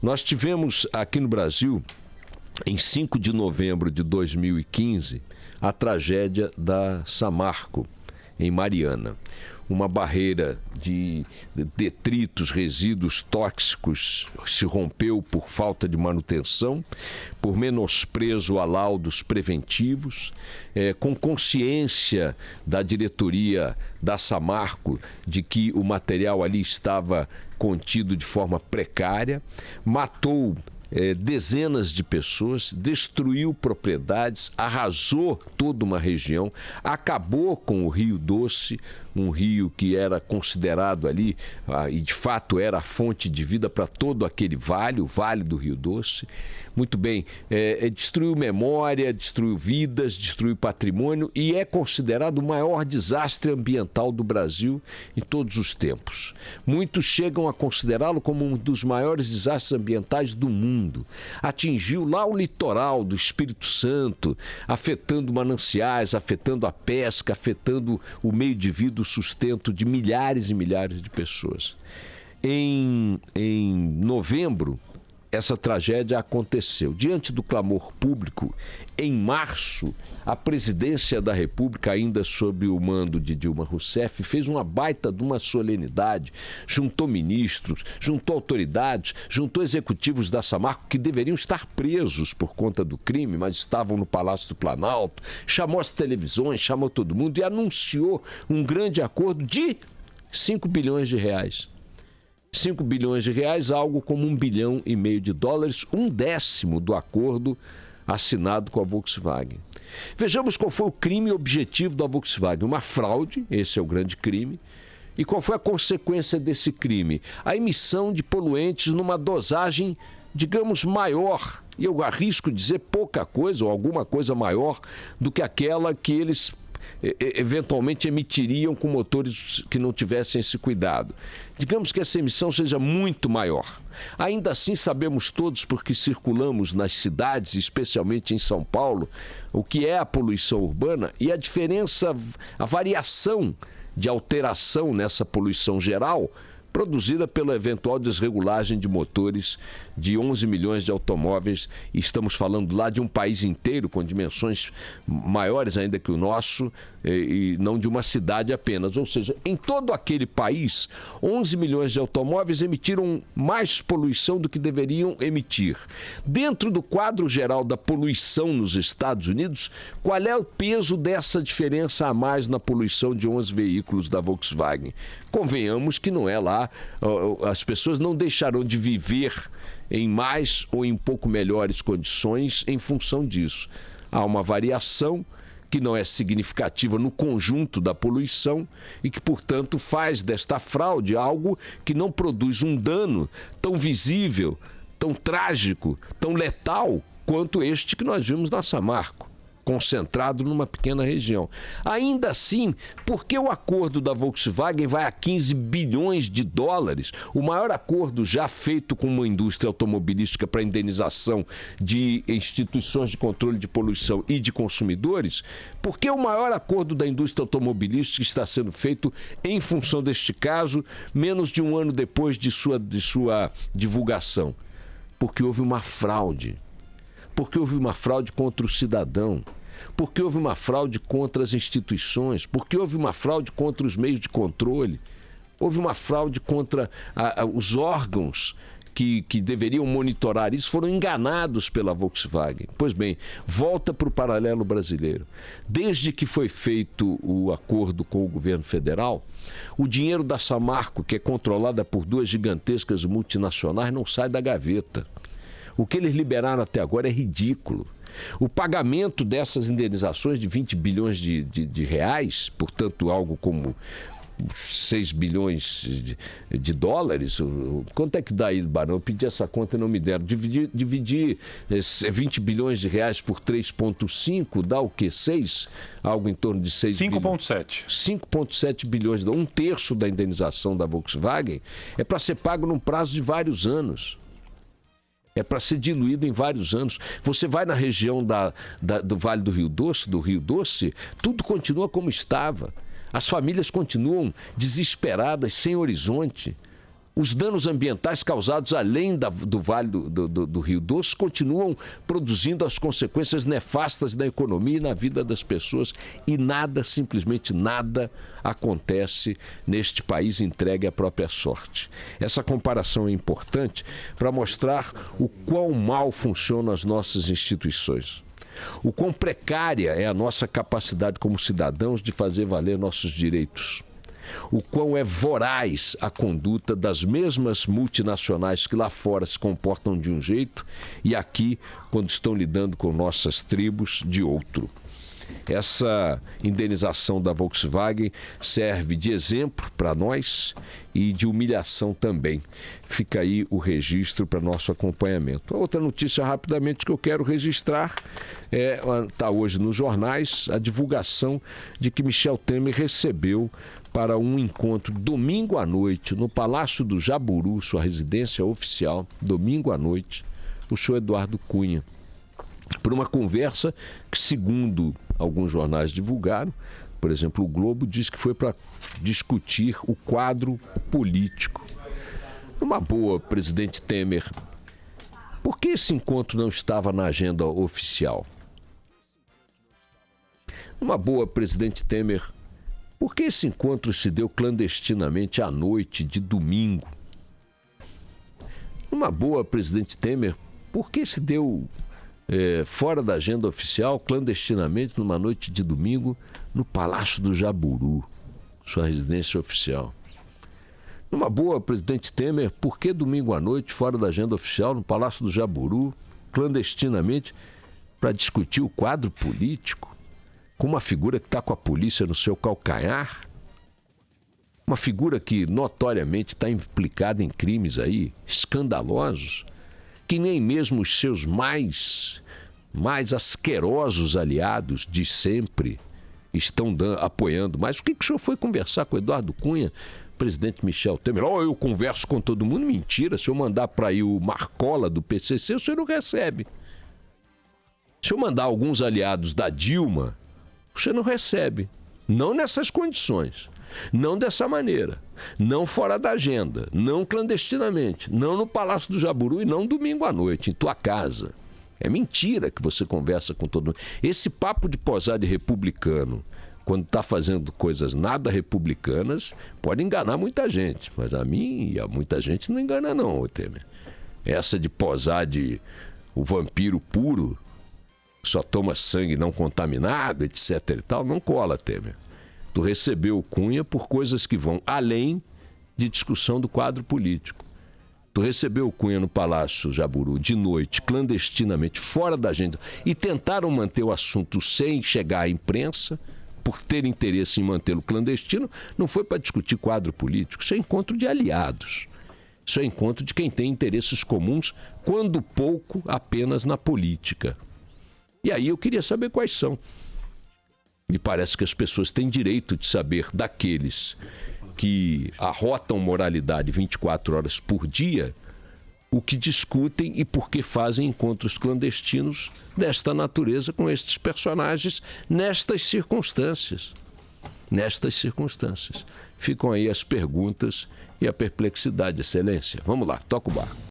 Nós tivemos aqui no Brasil, em 5 de novembro de 2015, a tragédia da Samarco, em Mariana. Uma barreira de detritos, resíduos tóxicos se rompeu por falta de manutenção, por menosprezo a laudos preventivos, com consciência da diretoria da Samarco de que o material ali estava contido de forma precária, matou dezenas de pessoas, destruiu propriedades, arrasou toda uma região, acabou com o Rio Doce, um rio que era considerado ali, e de fato era a fonte de vida para todo aquele vale, o Vale do Rio Doce. Muito bem, destruiu memória, destruiu vidas, destruiu patrimônio e é considerado o maior desastre ambiental do Brasil em todos os tempos. Muitos chegam a considerá-lo como um dos maiores desastres ambientais do mundo. Atingiu lá o litoral do Espírito Santo, afetando mananciais, afetando a pesca, afetando o meio de vida, o sustento de milhares e milhares de pessoas. Em novembro, essa tragédia aconteceu. Diante do clamor público, em março, a presidência da República, ainda sob o mando de Dilma Rousseff, fez uma baita de uma solenidade, juntou ministros, juntou autoridades, juntou executivos da Samarco que deveriam estar presos por conta do crime, mas estavam no Palácio do Planalto, chamou as televisões, chamou todo mundo e anunciou um grande acordo de 5 bilhões de reais. 5 bilhões de reais, algo como US$ 1,5 bilhão de dólares, 1/10 do acordo assinado com a Volkswagen. Vejamos qual foi o crime objetivo da Volkswagen. Uma fraude, esse é o grande crime. E qual foi a consequência desse crime? A emissão de poluentes numa dosagem, digamos, maior. E eu arrisco dizer pouca coisa ou alguma coisa maior do que aquela que eles eventualmente emitiriam com motores que não tivessem esse cuidado. Digamos que essa emissão seja muito maior. Ainda assim, sabemos todos, porque circulamos nas cidades, especialmente em São Paulo, o que é a poluição urbana e a diferença, a variação de alteração nessa poluição geral produzida pela eventual desregulagem de motores de 11 milhões de automóveis. E estamos falando lá de um país inteiro com dimensões maiores ainda que o nosso e não de uma cidade apenas. Ou seja, em todo aquele país, 11 milhões de automóveis emitiram mais poluição do que deveriam emitir. Dentro do quadro geral da poluição nos Estados Unidos, qual é o peso dessa diferença a mais na poluição de 11 veículos da Volkswagen? Convenhamos que não é lá, as pessoas não deixarão de viver em mais ou em pouco melhores condições em função disso. Há uma variação que não é significativa no conjunto da poluição e que, portanto, faz desta fraude algo que não produz um dano tão visível, tão trágico, tão letal quanto este que nós vimos na Samarco, concentrado numa pequena região. Ainda assim, por que o acordo da Volkswagen vai a 15 bilhões de dólares? O maior acordo já feito com uma indústria automobilística para indenização de instituições de controle de poluição e de consumidores? Por que o maior acordo da indústria automobilística está sendo feito em função deste caso, menos de um ano depois de sua divulgação? Porque houve uma fraude. Porque houve uma fraude contra o cidadão, porque houve uma fraude contra as instituições, porque houve uma fraude contra os meios de controle, houve uma fraude contra os órgãos que deveriam monitorar isso, foram enganados pela Volkswagen. Pois bem, volta para o paralelo brasileiro. Desde que foi feito o acordo com o governo federal, o dinheiro da Samarco, que é controlada por duas gigantescas multinacionais, não sai da gaveta. O que eles liberaram até agora é ridículo. O pagamento dessas indenizações de 20 bilhões de reais, portanto algo como 6 bilhões de dólares, quanto é que dá aí, Barão? Eu pedi essa conta e não me deram. Dividir 20 bilhões de reais por 3,5 dá o quê? 6? Algo em torno de 6 5,7. 5,7 bilhões de dólares. 1/3 da indenização da Volkswagen é para ser pago num prazo de vários anos. É para ser diluído em vários anos. Você vai na região do Vale do Rio Doce, tudo continua como estava. As famílias continuam desesperadas, sem horizonte. Os danos ambientais causados além do Vale do Rio Doce continuam produzindo as consequências nefastas na economia e na vida das pessoas. E nada, simplesmente nada, acontece neste país entregue à própria sorte. Essa comparação é importante para mostrar o quão mal funcionam as nossas instituições. O quão precária é a nossa capacidade como cidadãos de fazer valer nossos direitos. O quão é voraz a conduta das mesmas multinacionais que lá fora se comportam de um jeito e aqui, quando estão lidando com nossas tribos, de outro. Essa indenização da Volkswagen serve de exemplo para nós e de humilhação também. Fica aí o registro para nosso acompanhamento. Outra notícia rapidamente que eu quero registrar está hoje nos jornais, a divulgação de que Michel Temer recebeu para um encontro domingo à noite no Palácio do Jaburu, sua residência oficial, domingo à noite, o senhor Eduardo Cunha, por uma conversa que, segundo alguns jornais divulgaram, por exemplo, o Globo diz que foi para discutir o quadro político. Numa boa, presidente Temer, por que esse encontro não estava na agenda oficial? Numa boa, presidente Temer, por que esse encontro se deu clandestinamente à noite de domingo? Numa boa, presidente Temer, por que se deu fora da agenda oficial, clandestinamente, numa noite de domingo, no Palácio do Jaburu, sua residência oficial? Numa boa, presidente Temer, por que domingo à noite, fora da agenda oficial, no Palácio do Jaburu, clandestinamente, para discutir o quadro político, com uma figura que está com a polícia no seu calcanhar? Uma figura que notoriamente está implicada em crimes aí escandalosos, que nem mesmo os seus mais asquerosos aliados de sempre estão apoiando. Mas o que o senhor foi conversar com o Eduardo Cunha, presidente Michel Temer? Eu converso com todo mundo. Mentira, se eu mandar para aí o Marcola do PCC, o senhor não recebe. Se eu mandar alguns aliados da Dilma, o senhor não recebe. Não nessas condições. Não dessa maneira, não fora da agenda, não clandestinamente, não no Palácio do Jaburu e não domingo à noite, em tua casa. É mentira que você conversa com todo mundo. Esse papo de posar de republicano, quando está fazendo coisas nada republicanas, pode enganar muita gente. Mas a mim e a muita gente não engana não, Temer. Essa de posar de o vampiro puro, só toma sangue não contaminado, etc. e tal, não cola, Temer. Tu recebeu o Cunha por coisas que vão além de discussão do quadro político. Tu recebeu o Cunha no Palácio Jaburu de noite, clandestinamente, fora da agenda, e tentaram manter o assunto sem chegar à imprensa, por ter interesse em mantê-lo clandestino, não foi para discutir quadro político. Isso é encontro de aliados. Isso é encontro de quem tem interesses comuns, quando pouco, apenas na política. E aí eu queria saber quais são. Me parece que as pessoas têm direito de saber daqueles que arrotam moralidade 24 horas por dia, o que discutem e por que fazem encontros clandestinos desta natureza com estes personagens nestas circunstâncias. Nestas circunstâncias. Ficam aí as perguntas e a perplexidade, Excelência. Vamos lá, toca o barco.